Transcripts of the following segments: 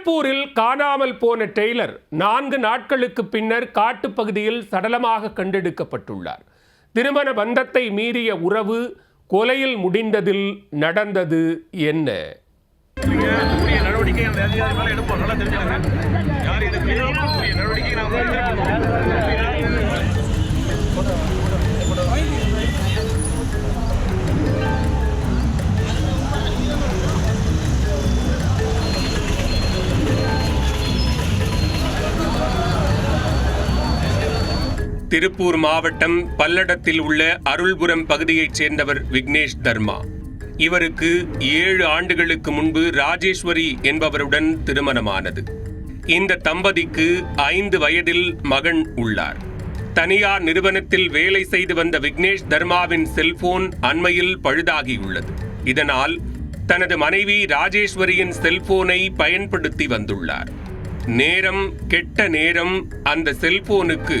திருப்பூரில் காணாமல் போன டெய்லர் 4 நாட்களுக்கு பின்னர் காட்டுப்பகுதியில் சடலமாக கண்டெடுக்கப்பட்டுள்ளார். திருமண பந்தத்தை மீறிய உறவு கொலையில் முடிந்ததில் நடந்தது என்ன? திருப்பூர் மாவட்டம் பல்லடத்தில் உள்ள அருள்புரம் பகுதியைச் சேர்ந்தவர் விக்னேஷ் தர்மா. இவருக்கு 7 ஆண்டுகளுக்கு முன்பு ராஜேஸ்வரி என்பவருடன் திருமணமானது. இந்த தம்பதிக்கு 5 வயதில் மகன் உள்ளார். தனியார் நிறுவனத்தில் வேலை செய்து வந்த விக்னேஷ் தர்மாவின் செல்போன் அண்மையில் பழுதாகியுள்ளது. இதனால் தனது மனைவி ராஜேஸ்வரியின் செல்போனை பயன்படுத்தி வந்துள்ளார். நேரம் கெட்ட நேரம் அந்த செல்போனுக்கு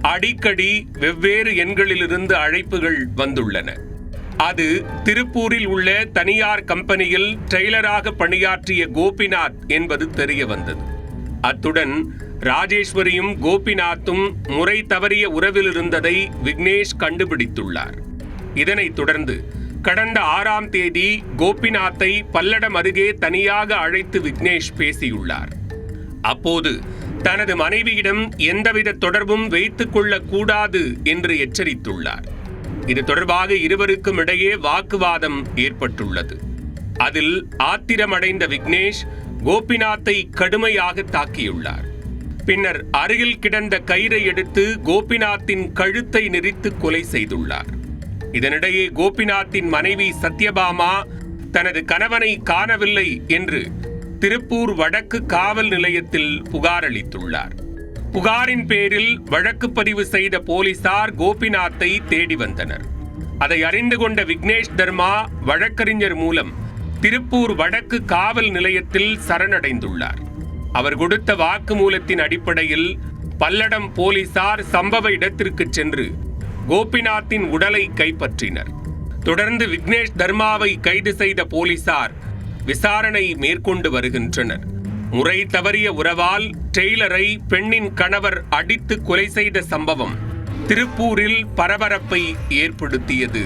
அடிக்கடி வெவ்வேறு எண்களிலிருந்து அழைப்புகள் வந்துள்ளன. அது திருப்பூரில் உள்ள தனியார் கம்பெனியில் டெய்லராக பணியாற்றிய கோபிநாத் என்பது தெரிய வந்தது. அத்துடன் ராஜேஸ்வரியும் கோபிநாத்தும் முறை தவறிய உறவில் இருந்ததை விக்னேஷ் கண்டுபிடித்துள்ளார். இதனைத் தொடர்ந்து கடந்த 6ஆம் தேதி கோபிநாத்தை பல்லடம் அருகே தனியாக அழைத்து விக்னேஷ் பேசியுள்ளார். அப்போது தனது மனைவியிடம் எந்தவித தொடர்பும் வைத்துக் கொள்ளக் கூடாது என்று எச்சரித்துள்ளார். இது தொடர்பாக இருவருக்கும் இடையே வாக்குவாதம் ஏற்பட்டுள்ளது. அதில் ஆத்திரமடைந்த விக்னேஷ் கோபிநாத்தை கடுமையாக தாக்கியுள்ளார். பின்னர் அருகில் கிடந்த கயிறை எடுத்து கோபிநாத்தின் கழுத்தை நெரித்து கொலை செய்துள்ளார். இதனிடையே கோபிநாத்தின் மனைவி சத்யபாமா தனது கணவனை காணவில்லை என்று திருப்பூர் வடக்கு காவல் நிலையத்தில் புகார் அளித்துள்ளார். புகாரின் பேரில் வழக்கு பதிவு செய்த போலீசார் கோபிநாத்தை தேடி வந்தனர். அதை அறிந்து கொண்ட விக்னேஷ் தர்மா வழக்கறிஞர் மூலம் திருப்பூர் வடக்கு காவல் நிலையத்தில் சரணடைந்துள்ளார். அவர் கொடுத்த வாக்குமூலத்தின் அடிப்படையில் பல்லடம் போலீசார் சம்பவ இடத்திற்கு சென்று கோபிநாத்தின் உடலை கைப்பற்றினர். தொடர்ந்து விக்னேஷ் தர்மாவை கைது செய்த போலீசார் விசாரணை மேற்கொண்டு வருகின்றனர். முறை தவறிய உறவால் டெய்லரை பெண்ணின் கணவர் அடித்து கொலை செய்த சம்பவம் திருப்பூரில் பரபரப்பை ஏற்படுத்தியது.